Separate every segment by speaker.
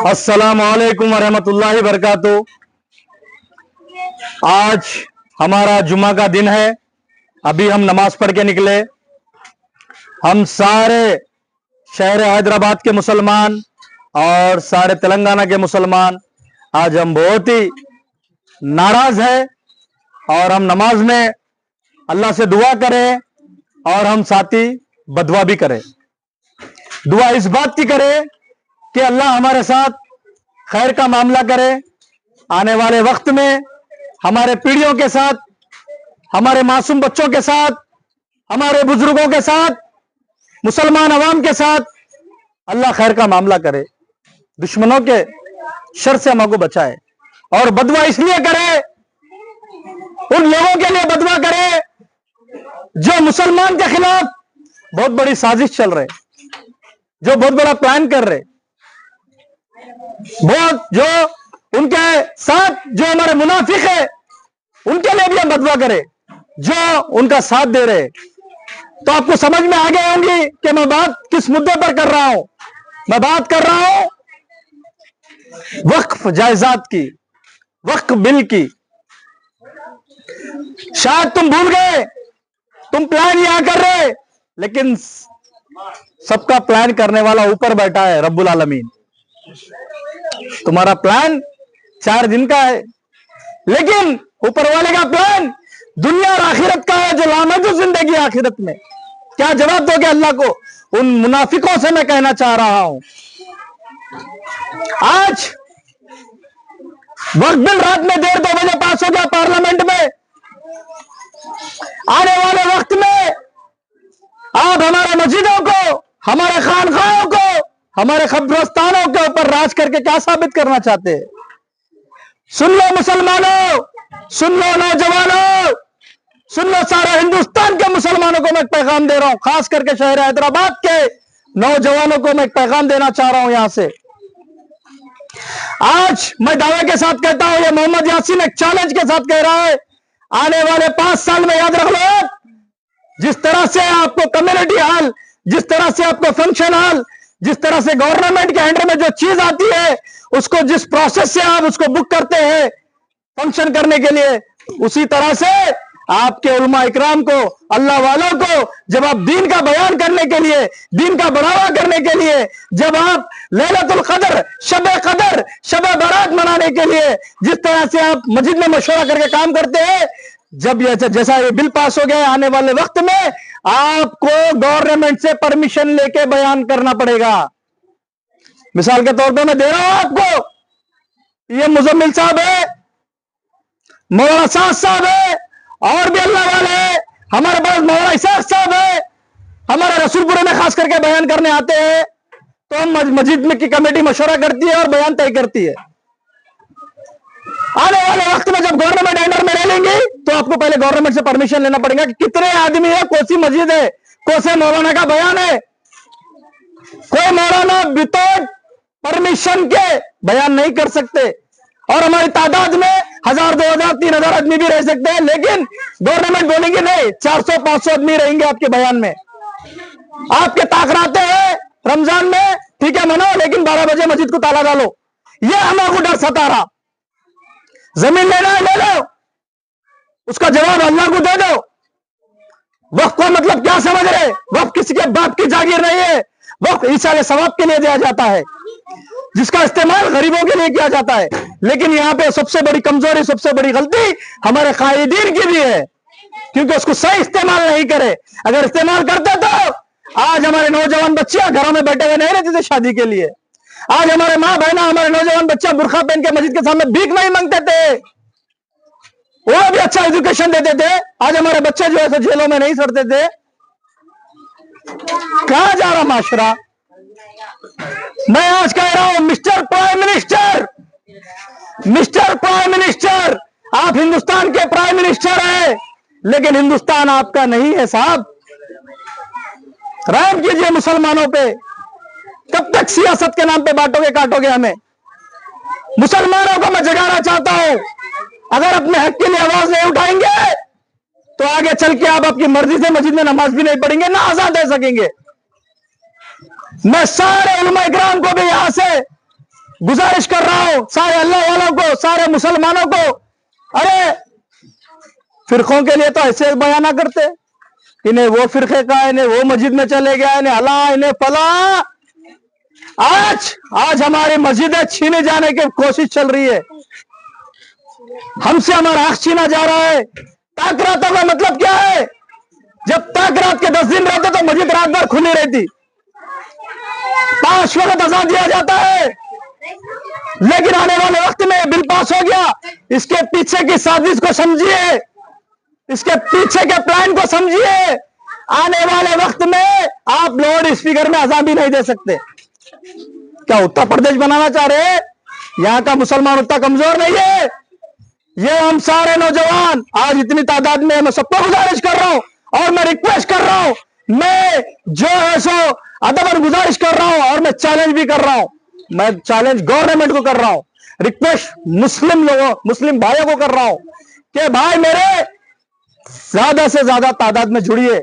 Speaker 1: अस्सलाम वालेकुम वरहमतुल्लाहि वबरकातुहू। आज हमारा जुमा का दिन है। अभी हम नमाज पढ़ के निकले। हम सारे शहर हैदराबाद के मुसलमान और सारे तेलंगाना के मुसलमान आज हम बहुत ही नाराज है और हम नमाज में अल्लाह से दुआ करें और हम साथी बदुआ भी करें। दुआ इस बात की करें कि अल्लाह हमारे साथ खैर का मामला करे। आने वाले वक्त में हमारे पीढ़ियों के साथ, हमारे मासूम बच्चों के साथ, हमारे बुजुर्गों के साथ, मुसलमान अवाम के साथ अल्लाह खैर का मामला करे, दुश्मनों के शर से हमको बचाए। और बदुआ इसलिए करे, उन लोगों के लिए बदुआ करे जो मुसलमान के खिलाफ बहुत बड़ी साजिश चल रहे, जो बहुत बड़ा प्लान कर रहे, बहुत जो उनके साथ जो हमारे मुनाफिक है उनके लिए भी हम बदुआ करें जो उनका साथ दे रहे। तो आपको समझ में आ गई होंगी कि मैं बात किस मुद्दे पर कर रहा हूं। मैं बात कर रहा हूं वक्फ जायदाद की, वक्फ बिल की। शायद तुम भूल गए, तुम प्लान यहां कर रहे, लेकिन सबका प्लान करने वाला ऊपर बैठा है रब्बुल आलमीन। तुम्हारा प्लान 4 दिन का है, लेकिन ऊपर वाले का प्लान दुनिया और आखिरत का है, जो लामहदूद जिंदगी आखिरत में। क्या जवाब दोगे अल्लाह को? उन मुनाफिकों से मैं कहना चाह रहा हूं, आज वक्त बिल रात में 1:30-2 बजे पास हो गया पार्लियामेंट में। आने वाले वक्त में आप हमारे मस्जिदों को, हमारे खानखाहों को, हमारे कब्रिस्तानों के ऊपर राज करके क्या साबित करना चाहते हैं? सुन लो मुसलमानों, सुन लो नौजवानों, सुन लो सारे हिंदुस्तान के मुसलमानों को मैं एक पैगाम दे रहा हूं। खास करके शहर हैदराबाद के नौजवानों को मैं एक पैगाम देना चाह रहा हूं यहां से। आज मैं दावे के साथ कहता हूं, ये मोहम्मद यासीन एक चैलेंज के साथ कह रहा है, आने वाले 5 साल में याद रख लो, जिस तरह से आपको कम्युनिटी हॉल, जिस तरह से आपको फंक्शन हॉल, जिस तरह से गवर्नमेंट के अंडर में जो चीज आती है, उसको जिस प्रोसेस से आप उसको बुक करते हैं फंक्शन करने के लिए, उसी तरह से आपके उलमा इकराम को, अल्लाह वालों को, जब आप दीन का बयान करने के लिए, दीन का बढ़ावा करने के लिए, जब आप लैलतुल कदर, शब कदर, शब बारात मनाने के लिए जिस तरह से आप मस्जिद में मशवरा करके काम करते हैं, जब ये जैसा ये बिल पास हो गया, आने वाले वक्त में आपको गवर्नमेंट से परमिशन लेके बयान करना पड़ेगा। मिसाल के तौर पे मैं दे रहा हूं आपको, ये मुजम्मिल साहब है, मौलाना साद साहब है, और भी अल्लाह वाले हैं। हमारे पास मौलाना इसाक साहब है, हमारे रसूलपुरे में खास करके बयान करने आते हैं। तो हम मस्जिद में की कमेटी मशवरा करती है और बयान तय करती है। आने वाले वक्त में जब गवर्नमेंट अंडर में रह लेंगे तो आपको पहले गवर्नमेंट से परमिशन लेना पड़ेगा कि कितने आदमी है, कौन सी मस्जिद है, कौन से मौलाना का बयान है। कोई मौलाना विदाउट परमिशन के बयान नहीं कर सकते, और हमारी तादाद में 1000, 2000, 3000 आदमी भी रह सकते हैं, लेकिन गवर्नमेंट बोलेंगे नहीं, 400-500 आदमी रहेंगे आपके बयान में। आपके ताकराते हैं रमजान में, ठीक है मनाओ, लेकिन 12 बजे मस्जिद को ताला डालो। ये हमारे डर सता रहा। जमीन लेना है ले लो, उसका जवाब अल्लाह को दे दो। वक्त का मतलब क्या समझ रहे? वक्त किसी के बाप की जागीर नहीं है, वक्त ईसा सवाब के लिए दिया जाता है, जिसका इस्तेमाल गरीबों के लिए किया जाता है। लेकिन यहां पे सबसे बड़ी कमजोरी, सबसे बड़ी गलती हमारे कायदीन की भी है, क्योंकि उसको सही इस्तेमाल नहीं करे। अगर इस्तेमाल करते तो आज हमारे नौजवान बच्चे घरों में बैठे हुए नहीं रहते थे शादी के लिए। आज हमारे माँ बहना, हमारे नौजवान बच्चे बुरखा पहन के मस्जिद के सामने भीख नहीं मांगते थे, वो भी अच्छा एजुकेशन देते थे। आज हमारे बच्चे जो है जेलों में नहीं सड़ते थे। कहां जा रहा माशरा? मैं आज कह रहा हूं, mister prime minister, mister prime minister, आप हिंदुस्तान के प्राइम मिनिस्टर हैं, लेकिन हिंदुस्तान आपका नहीं है साहब। रहम कीजिए मुसलमानों पे। कब तक सियासत के नाम पे बांटोगे काटोगे हमें? मुसलमानों को मैं जगाना चाहता हूं, अगर अपने हक के लिए आवाज नहीं उठाएंगे तो आगे चल के आप अपनी मर्जी से मस्जिद में नमाज भी नहीं पढ़ेंगे, ना आजाद दे सकेंगे। मैं सारे उलमा इकराम को भी यहां से गुजारिश कर रहा हूं सारे अल्लाह वालों को, सारे मुसलमानों को, अरे फिरकों के लिए तो ऐसे बयाना करते, इन्हें वो फिरके का, इन्हें वो मस्जिद में चले गया, इन्हें अला, इन्हें पला। आज हमारी मस्जिदें छीने जाने की कोशिश चल रही है, हमसे हमारा हक छीना जा रहा है। ताक रातों का मतलब क्या है? जब तक रात के 10 दिन रहते तो मस्जिद रात भर खुली रहती, 5 वक्त अज़ान दिया जाता है। लेकिन आने वाले वक्त में बिल पास हो गया, इसके पीछे की साजिश को समझिए, इसके पीछे के प्लान को समझिए। आने वाले वक्त में आप लाउड स्पीकर में अज़ान भी नहीं दे सकते। क्या उत्तर प्रदेश बनाना चाह रहे हैं? यहां का मुसलमान उतना कमजोर नहीं है। ये हम सारे नौजवान आज इतनी तादाद में, मैं सबको गुजारिश कर रहा हूं और मैं रिक्वेस्ट कर रहा हूं, मैं जो है सो अदबन गुजारिश कर रहा हूं और मैं चैलेंज भी कर रहा हूं। मैं चैलेंज गवर्नमेंट को कर रहा हूं, रिक्वेस्ट मुस्लिम लोगों, मुस्लिम भाइयों को कर रहा हूं कि भाई मेरे ज्यादा से ज्यादा तादाद में जुड़िए।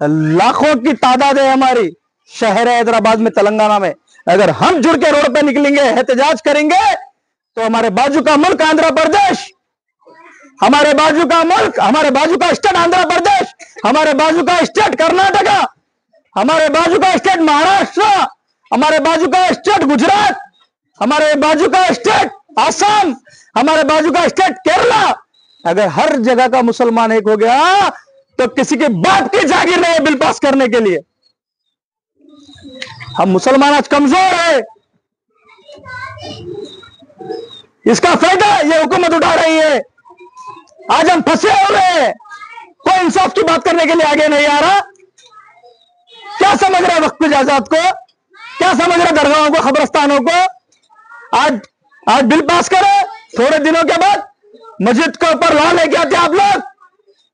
Speaker 1: लाखों की तादाद है हमारी शहर हैदराबाद में, तेलंगाना में। अगर हम जुड़ के रोड पे निकलेंगे, एहतजाज करेंगे, तो हमारे बाजू का मुल्क आंध्र प्रदेश, हमारे बाजू का मुल्क, हमारे बाजू का स्टेट आंध्र प्रदेश, हमारे बाजू का स्टेट कर्नाटका, हमारे बाजू का स्टेट महाराष्ट्र, हमारे बाजू का स्टेट गुजरात, हमारे बाजू का स्टेट आसाम, हमारे बाजू का स्टेट केरला। अगर हर जगह का मुसलमान एक हो गया तो किसी के बाप की जागीर नहीं है बिल पास करने के लिए। हम मुसलमान आज कमजोर है, इसका फायदा ये हुकूमत उठा रही है। आज हम फंसे हुए हैं, कोई इंसाफ की बात करने के लिए आगे नहीं आ रहा। क्या समझ रहे वक्त इजाजत को, क्या समझ रहे दरगाहों को, खबरस्तानों को? आज बिल पास करें, थोड़े दिनों के बाद मस्जिद के ऊपर लॉ लेके आते आप लोग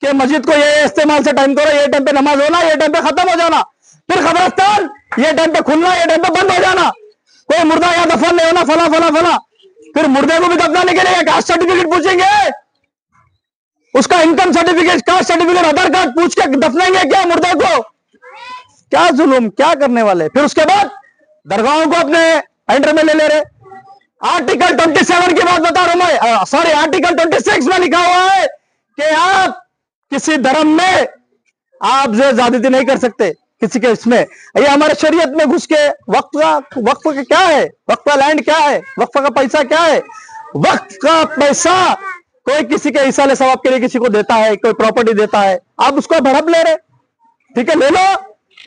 Speaker 1: कि मस्जिद को ये इस्तेमाल से टाइम करो, ये टाइम पे नमाज होना, ये टाइम पे खत्म हो जाना। फिर खबरस्तान ये टाइम पे खुलना, ये टाइम पे बंद हो जाना। कोई मुर्दा या दफन नहीं होना, फला फला फला। फिर मुर्दे को भी दफनाने के लिए कास्ट सर्टिफिकेट पूछेंगे, उसका इनकम सर्टिफिकेट, कास्ट सर्टिफिकेट, आधार कार्ड पूछ के दफनाएंगे क्या मुर्दे को? क्या जुल्म, क्या करने वाले? फिर उसके बाद दरगाहों को अपने अंडर में ले रहे। आर्टिकल 27 की बात बता रहा हूं मैं, सॉरी आर्टिकल 26 में लिखा हुआ है कि आप किसी धर्म में आप जो ज्यादती नहीं कर सकते किसी के इसमें। ये हमारे शरीयत में घुस के वक्फ का क्या है, वक्फ का लैंड क्या है, वक्फ का पैसा क्या है? वक्फ का पैसा कोई किसी के इसाले सवाब के लिए किसी को देता है, कोई प्रॉपर्टी देता है, आप उसको भड़प ले रहे, ठीक है ले लो,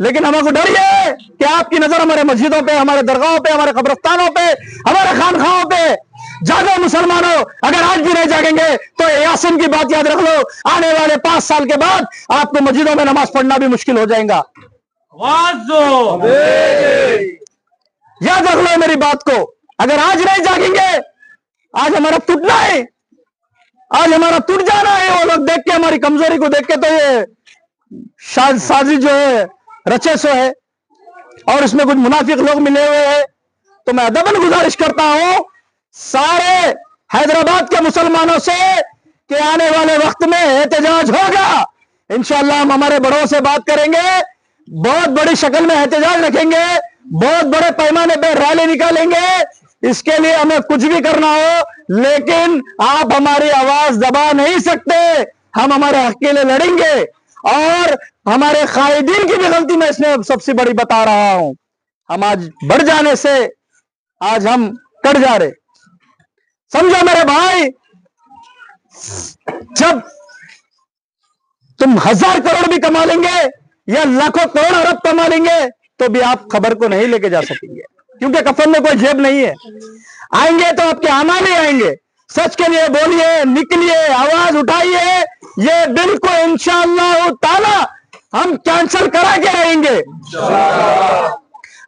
Speaker 1: लेकिन हमको डर ये है कि आपकी नजर हमारे मस्जिदों पे, हमारे दरगाहों पे, हमारे कब्रिस्तानों पे, हमारे खानखाओं पे। जागो मुसलमानों, अगर आज भी नहीं जागेंगे तो यासीन की बात याद रख लो, आने वाले 5 साल के बाद आपको मस्जिदों में नमाज पढ़ना भी मुश्किल हो जाएगा। याद रख लो मेरी बात को, अगर आज नहीं जागेंगे, आज हमारा टूटना है, आज हमारा टूट जाना है। वो लोग देख के, हमारी कमजोरी को देख के तो ये साजिश जो है रचे सो है, और इसमें कुछ मुनाफिक लोग मिले हुए हैं। तो मैं अदबन गुजारिश करता हूं सारे हैदराबाद के मुसलमानों से कि आने वाले वक्त में एहतजाज होगा। इंशाअल्लाह हम हमारे बड़ों से बात करेंगे, बहुत बड़ी शक्ल में एहतजाज रखेंगे, बहुत बड़े पैमाने पर रैली निकालेंगे। इसके लिए हमें कुछ भी करना हो, लेकिन आप हमारी आवाज दबा नहीं सकते। हम हमारे हक के लिए लड़ेंगे, और हमारे कायदीन की भी गलती मैं इसमें सबसे बड़ी बता रहा हूं। हम आज बढ़ जाने से आज हम कट जा रहे। समझो मेरे भाई, जब तुम 1000 करोड़ भी कमा लेंगे या लाखों करोड़ अरब कमा लेंगे तो भी आप खबर को नहीं लेके जा सकेंगे, क्योंकि कफन में कोई जेब नहीं है। आएंगे तो आपके आना नहीं आएंगे। सच के लिए बोलिए, निकलिए, आवाज उठाइए। ये बिल को इंशाअल्लाह ताला हम कैंसिल करा के रहेंगे।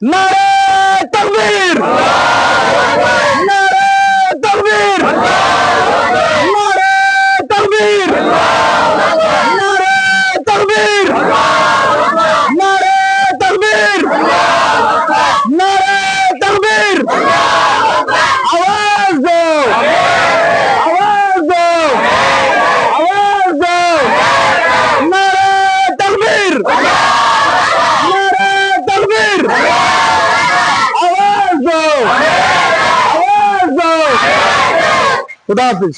Speaker 1: नारे तकबीर, नारे तकबीर, नारे तकबीर, नारे तकबीर, नारे तकबीर, नारे तकबीर। आवाज दो, आवाज दो, आवाज दो। नारे तकबीर, नारे तकबीर, आवाज दो, आवाज खुदा हाफिज।